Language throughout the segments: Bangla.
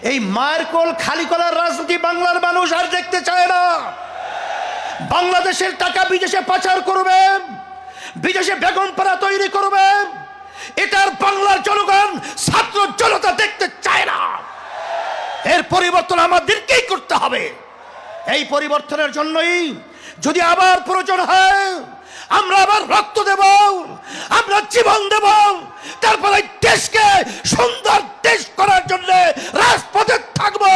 এই মায়ের কোল খালি করার রাজনীতি বাংলার মানুষ আর দেখতে চায় না। বাংলাদেশের টাকা বিদেশে পাচার করবে, বিদেশে বেগমপাড়া তৈরি করবে, এটার বাংলার জনগণ ছাত্র জনতা দেখতে চায় না। এর পরিবর্তন আমাদেরকেই করতে হবে। এই পরিবর্তনের জন্যই যদি আবার প্রয়োজন হয় আমরা আবার রক্ত দেব, আমরা জীবন দেব, তারপরে দেশকে সুন্দর দেশ করার জন্য রাজপথে থাকবো।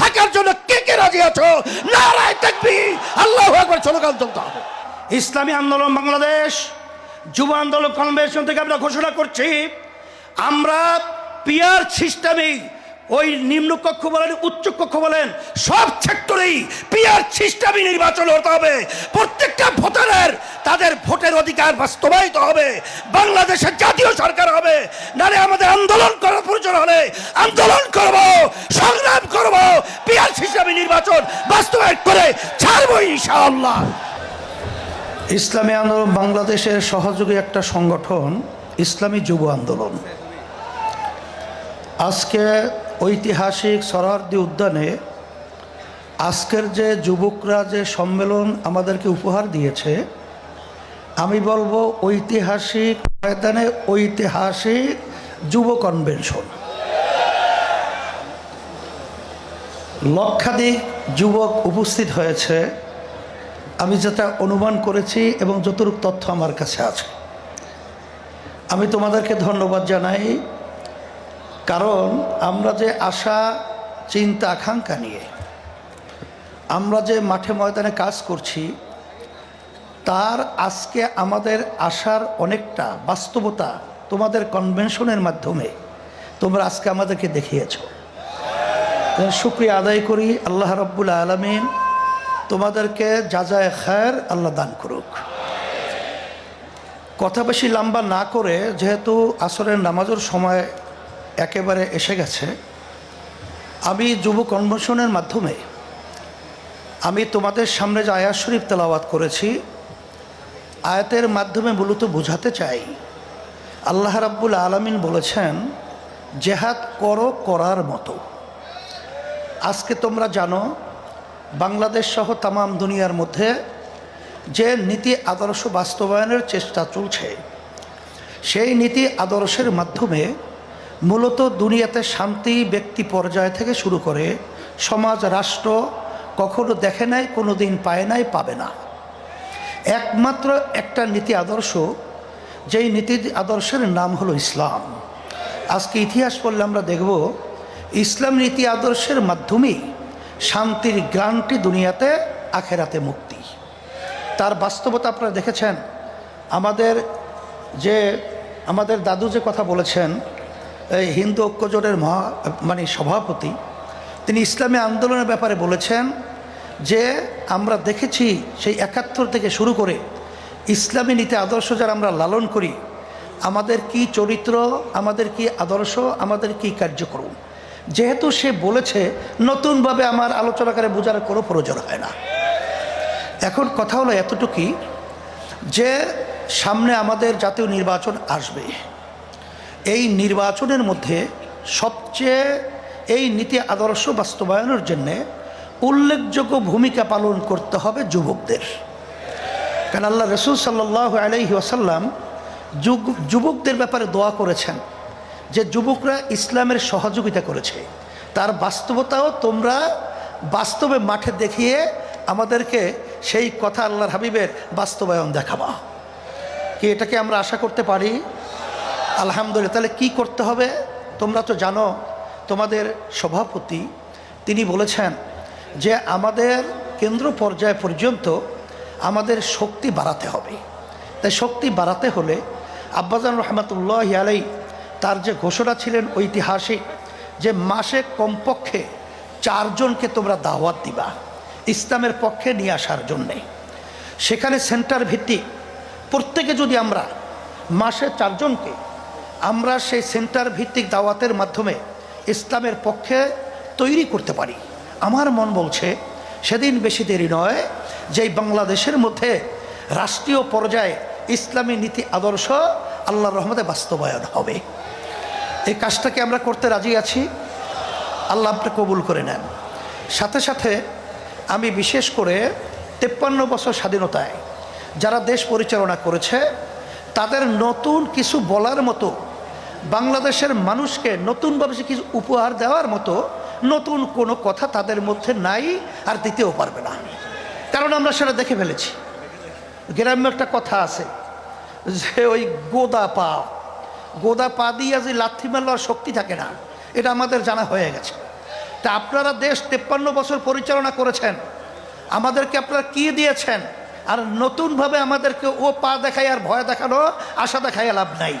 থাকার জন্য কে কে রাজি আছো? নারায়ে তাকবীর, আল্লাহু আকবার স্লোগান তুলতে হবে। ইসলামী আন্দোলন বাংলাদেশ যুব আন্দোলন কনভেনশন থেকে আমরা ঘোষণা করছি, আমরা পিয়ার সিস্টেমে ওই নিম্নকক্ষ বলেন উচ্চ কক্ষ বলেন সব সেক্টরেই পিয়ার সিস্টেমে নির্বাচন হতে হবে। প্রত্যেকটা ভোটারের তাদের ভোটের অধিকার বাস্তবায়িত হবে। বাংলাদেশের জাতীয় সরকার হবে, নারে আমাদের আন্দোলন করার প্রয়োজন হলে আন্দোলন করব, সংগ্রাম করব, পিয়ার সিস্টেমে নির্বাচন বাস্তবায়ন করে ছাড়বো ইনশাআল্লাহ। ইসলামী আন্দোলন বাংলাদেশের সহযোগী একটা সংগঠন ইসলামী যুব আন্দোলন আজকে ঐতিহাসিক সরোয়ার্দী উদ্যানে আজকের যে যুবকরা যে সম্মেলন আমাদেরকে উপহার দিয়েছে, আমি বলবো ঐতিহাসিক ময়দানে ঐতিহাসিক যুব কনভেনশন। লক্ষাধিক যুবক উপস্থিত হয়েছে আমি যেটা অনুমান করেছি এবং যতটুকু তথ্য আমার কাছে আছে। আমি তোমাদেরকে ধন্যবাদ জানাই, কারণ আমরা যে আশা চিন্তা আকাঙ্ক্ষা নিয়ে আমরা যে মাঠে ময়দানে কাজ করছি তার আজকে আমাদের আশার অনেকটা বাস্তবতা তোমাদের কনভেনশনের মাধ্যমে তোমরা আজকে আমাদেরকে দেখিয়েছ। শুকরিয়া আদায় করি, আল্লাহ রাব্বুল আলামিন তোমাদেরকে জাযায়ে খায়ের আল্লাহ দান করুক। কথা বেশি লম্বা না করে, যেহেতু আসরের নামাজের সময় একেবারে এসে গেছে, আমি যুব কনভেনশনের মাধ্যমে আমি তোমাদের সামনে যে আয়াত শরীফ তেলাওয়াত করেছি, আয়াতের মাধ্যমে মূলত বোঝাতে চাই আল্লাহ রাব্বুল আলামিন বলেছেন জেহাদ করো করার মতো। আজকে তোমরা জানো বাংলাদেশ সহ তামাম দুনিয়ার মধ্যে যে নীতি আদর্শ বাস্তবায়নের চেষ্টা চলছে, সেই নীতি আদর্শের মাধ্যমে মূলত দুনিয়াতে শান্তি ব্যক্তি পর্যায় থেকে শুরু করে সমাজ রাষ্ট্র কখনো দেখে নাই, কোনো দিন পায় নাই, পাবে না। একমাত্র একটা নীতি আদর্শ, যেই নীতি আদর্শের নাম হলো ইসলাম। আজকে ইতিহাস পড়লে আমরা দেখব ইসলাম নীতি আদর্শের মাধ্যমেই শান্তির গ্রান্টি দুনিয়াতে, আখেরাতে মুক্তি। তার বাস্তবতা আপনারা দেখেছেন। আমাদের দাদু যে কথা বলেছেন, এই হিন্দু ঐক্যজোটের সভাপতি, তিনি ইসলামী আন্দোলনের ব্যাপারে বলেছেন যে আমরা দেখেছি সেই 71 থেকে শুরু করে ইসলামী নীতি আদর্শ যারা আমরা লালন করি, আমাদের কি চরিত্র, আমাদের কি আদর্শ, আমাদের কি কার্যক্রম। যেহেতু সে বলেছে, নতুনভাবে আমার আলোচনাকারে বোঝার কোনো প্রয়োজন হয় না। এখন কথা হলো এতটুকুই যে সামনে আমাদের জাতীয় নির্বাচন আসবে। এই নির্বাচনের মধ্যে সবচেয়ে এই নীতি আদর্শ বাস্তবায়নের জন্য উল্লেখযোগ্য ভূমিকা পালন করতে হবে যুবকদের। কারণ আল্লাহ রাসূল সাল্লাল্লাহু আলাইহি ওয়াসাল্লাম যুবকদের ব্যাপারে দোয়া করেছেন যে যুবকরা ইসলামের সহযোগিতা করেছে, তার বাস্তবতাও তোমরা বাস্তবে মাঠে দেখিয়ে আমাদেরকে সেই কথা আল্লাহর হাবিবের বাস্তবায়ন দেখাবা। কি এটাকে আমরা আশা করতে পারি? আলহামদুলিল্লাহ। তাহলে কি করতে হবে তোমরা তো জানো। তোমাদের সভাপতি তিনি বলেছেন যে আমাদের কেন্দ্র পর্যায় পর্যন্ত আমাদের শক্তি বাড়াতে হবে। তাই শক্তি বাড়াতে হলে আব্বাজান রহমাতুল্লাহি আলাইহি তার যে ঘোষণা ছিলেন ঐতিহাসিক, যে মাসে কমপক্ষে 4 জনকে তোমরা দাওয়াত দিবা ইসলামের পক্ষে নিয়ে আসার জন্যে। সেখানে সেন্টার ভিত্তিক প্রত্যেকে যদি আমরা মাসে 4 জনকে আমরা সেই সেন্টার ভিত্তিক দাওয়াতের মাধ্যমে ইসলামের পক্ষে তৈরি করতে পারি, আমার মন বলছে সেদিন বেশি দেরি নয় যেই বাংলাদেশের মধ্যে রাষ্ট্রীয় পর্যায়ে ইসলামী নীতি আদর্শ আল্লাহর রহমতে বাস্তবায়ন হবে। এই কাজটাকে আমরা করতে রাজি আছি। আল্লাহ আপনি কবুল করে নেন। সাথে সাথে আমি বিশেষ করে 53 বছর স্বাধীনতায় যারা দেশ পরিচালনা করেছে তাদের নতুন কিছু বলার মতো, বাংলাদেশের মানুষকে নতুনভাবে কিছু উপহার দেওয়ার মতো নতুন কোনো কথা তাদের মধ্যে নাই, আর দিতেও পারবে না। কারণ আমরা সেটা দেখে ফেলেছি। গ্রাম্য একটা কথা আছে যে ওই গোদা পা দিয়ে যে লাথি মারবার শক্তি থাকে না, এটা আমাদের জানা হয়ে গেছে। তা আপনারা দেশ 53 বছর পরিচালনা করেছেন, আমাদেরকে আপনারা কি দিয়েছেন? আর নতুনভাবে আমাদেরকে ও পা দেখায় আর ভয় দেখানো, আশা দেখায় লাভ নাই।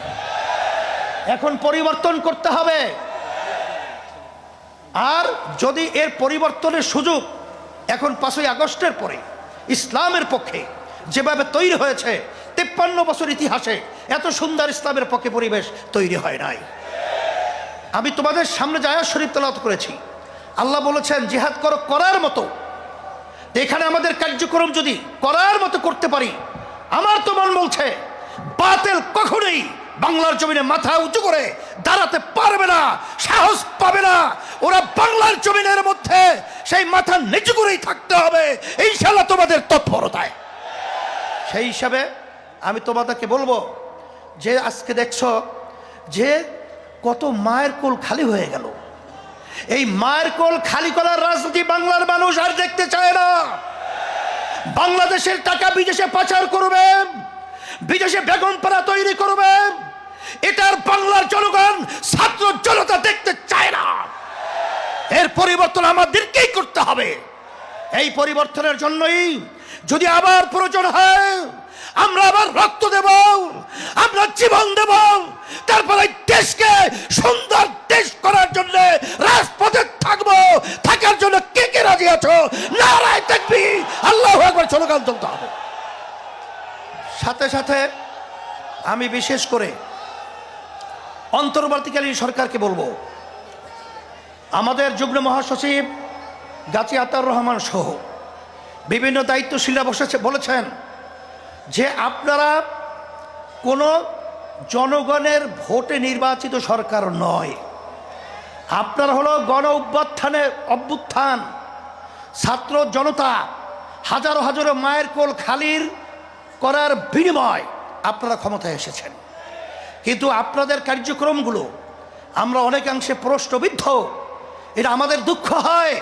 এখন পরিবর্তন করতে হবে। আর যদি এর পরিবর্তনের সুযোগ এখন 5ই আগস্টের পরে ইসলামের পক্ষে যেভাবে তৈরি হয়েছে, 53 বছর ইতিহাসে এত সুন্দর ইসলামের পক্ষে পরিবেশ তৈরি হয় নাই। আমি তোমাদের সামনে যে আয়াত শরীফ তেলাওয়াত করেছি, আল্লাহ বলেছেন জিহাদ করো করার মতো। এখানে আমাদের কার্যক্রম যদি করার মতো করতে পারি, আমার তো মন বলছে বাতিল কখনোই বাংলার জমিনে মাথা উঁচু করে দাঁড়াতে পারবে না, সাহস পাবে না। ওরা বাংলার জমিনের মধ্যে সেই মাথা নিচু করেই থাকতে হবে ইনশাআল্লাহ তোমাদের তৎপরতায়। সেই হিসাবে আমি তোমাদেরকে বলবো যে আজকে দেখছো যে কত মায়ের কোল খালি হয়ে গেল। এই মায়ের কোল খালি করার রাজনীতি বাংলার মানুষ আর দেখতে চায় না। বাংলাদেশের টাকা বিদেশে পাচার করবে, বিদেশে বেগমপাড়া তৈরি করবে, এটার বাংলার জনগণ ছাত্র জনতা দেখতে চায় না। এর পরিবর্তন আমাদেরকেই করতে হবে। এই পরিবর্তনের জন্যই যদি আবার প্রয়োজন হয় আমরা আবার রক্ত দেব, আমরা জীবন দেব, তারপরে দেশকে সুন্দর দেশ করার জন্য রাজপথে থাকবো। থাকার জন্য কে কে রাজি আছো? নারায়ে তাকবীর, আল্লাহু আকবার স্লোগান তুলতে হবে। সাথে সাথে আমি বিশেষ করে অন্তর্বর্তীকালীন সরকারকে বলবো, আমাদের যুগ্ম মহাসচিব গাজী আতাউর রহমান সহ বিভিন্ন দায়িত্বশীলরা বলেছেন যে আপনারা কোনো জনগণের ভোটে নির্বাচিত সরকার নয়, আপনারা হলো গণ অভ্যুত্থান, ছাত্র জনতা হাজারো হাজারো মায়ের কোল খালির করার বিনিময় আপনারা ক্ষমতায় এসেছেন। কিন্তু আপনাদের কার্যক্রমগুলো আমরা অনেকাংশে প্রশ্নবিদ্ধ। এটা আমাদের দুঃখ হয়।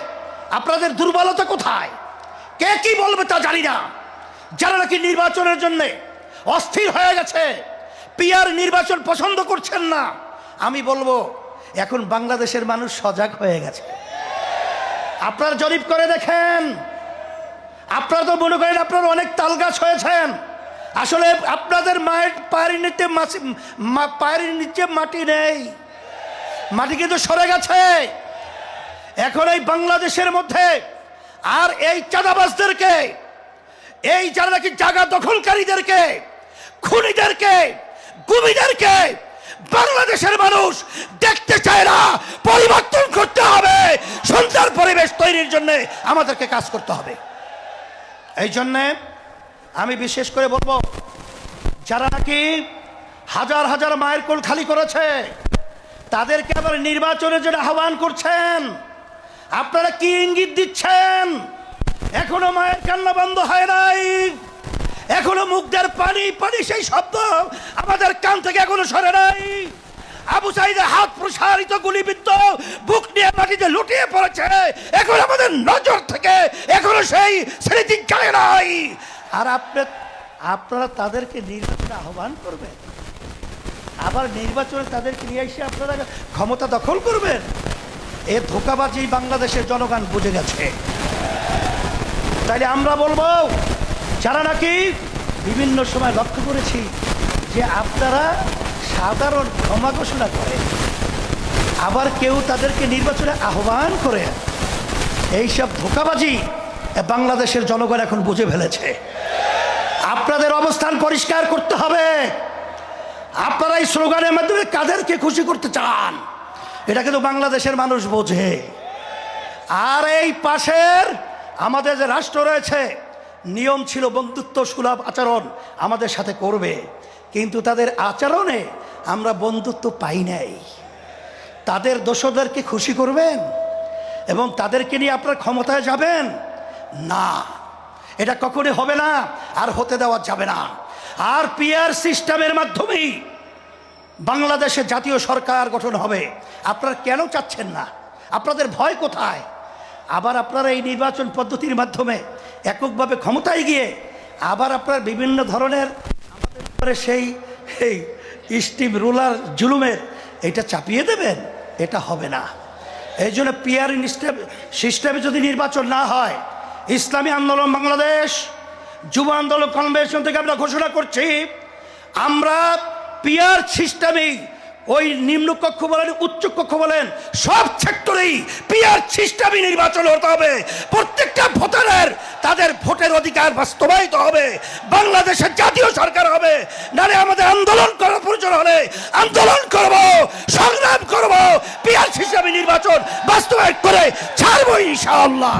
আপনাদের দুর্বলতা কোথায়? কে কি বলবে তা জানি না। যারা নাকি নির্বাচনের জন্য অস্থির হয়ে গেছে, পিআর নির্বাচন পছন্দ করছেন না, আমি বলবো এখন বাংলাদেশের মানুষ সজাগ হয়ে গেছে। আপনারা জরিপ করে দেখেন। আপনারা তো মনে করেন আপনারা অনেক তালগাছ হয়েছেন, আসলে আপনাদের মায়ের পায়ের নিচে মাটি নেই, মাটি কিন্তু সরে গেছে। এখন এই বাংলাদেশের মধ্যে আর এই চাঁদাবাজদেরকে, এই যারা নাকি জায়গা দখলকারীদেরকে, খুনিদেরকে, গুমিদেরকে বাংলাদেশের মানুষ দেখতে চায় না। পরিবর্তন করতে হবে। সুন্দর পরিবেশ তৈরির জন্য আমাদেরকে কাজ করতে হবে। এই জন্যে আমি বিশেষ করে বলবো, যারা নাকি হাজার হাজার মায়ের কোল খালি করেছে তাদেরকে আবার নির্বাচনের জন্য আহ্বান করছেন। আপনারা কি ইঙ্গিত দিচ্ছেন? এখনো মায়ের কান্না বন্ধ হয় নাই, এখনো মুখদের পানি পানি সেই শব্দ আমাদের কান থেকে এখনো সরে নাই। আবু সাঈদের হাত প্রসারিত গুলিবিদ্ধ, বুক নিয়ে মাটিতে লুটিয়ে পড়েছে, এখন আমাদের নজর থেকে এখনো সেই স্মৃতি যায় নাই। আর আপনারা তাদেরকে নির্বাচনে আহ্বান করবেন, আবার নির্বাচনে তাদেরকে নিয়ে এসে আপনারা ক্ষমতা দখল করবেন। এ ধোঁকাবাজি বাংলাদেশের জনগণ বুঝে গেছে। তাইলে আমরা বলবো, যারা নাকি বিভিন্ন সময় লক্ষ্য করেছি যে আপনারা সাধারণ ক্ষমা ঘোষণা করেন, আবার কেউ তাদেরকে নির্বাচনে আহ্বান করে, এইসব ধোঁকাবাজি বাংলাদেশের জনগণ এখন বুঝে ফেলেছে। আপনাদের অবস্থান পরিষ্কার করতে হবে। আপনারা এই স্লোগানের মাধ্যমে কাদেরকে খুশি করতে চান এটা কিন্তু বাংলাদেশের মানুষ বোঝে। আর এই পাশের আমাদের যে রাষ্ট্র রয়েছে, নিয়ম ছিল বন্ধুত্ব সুলভ আচরণ আমাদের সাথে করবে, কিন্তু তাদের আচরণে আমরা বন্ধুত্ব পাই নাই। তাদের দোষদেরকে খুশি করবেন, এবং তাদেরকে নিয়ে আপনার ক্ষমতায় যাবেন না, এটা কখনোই হবে না, আর হতে দেওয়া যাবে না। আর পিআর সিস্টেমের মাধ্যমেই বাংলাদেশে জাতীয় সরকার গঠন হবে। আপনারা কেন চাচ্ছেন না? আপনাদের ভয় কোথায়? আবার আপনারা এই নির্বাচন পদ্ধতির মাধ্যমে এককভাবে ক্ষমতায় গিয়ে আবার আপনার বিভিন্ন ধরনের আমাদের উপরে সেই স্টিম রুলার জুলুমের এটা চাপিয়ে দেবেন, এটা হবে না। এই জন্য পিআর সিস্টেমে যদি নির্বাচন না হয়, ইসলামী আন্দোলন বাংলাদেশ যুব আন্দোলন কনভেনশন থেকে আমরা ঘোষণা করছি, আমরা পিআর সিস্টেমেই ওই নিম্নকক্ষ বলেন উচ্চ কক্ষ বলেন সব সেক্টরেই পিআর সিস্টেমই নির্বাচন হতে হবে। প্রত্যেকটা ভোটারের তাদের ভোটের অধিকার বাস্তবায়িত হবে, বাংলাদেশের জাতীয় সরকার হবে। নারে আমাদের আন্দোলন করার প্রয়োজন হলে আন্দোলন করব, সংগ্রাম করব, পিআর সিস্টেমে নির্বাচন বাস্তবায়ন করে ছাড়বো ইনশাআল্লাহ।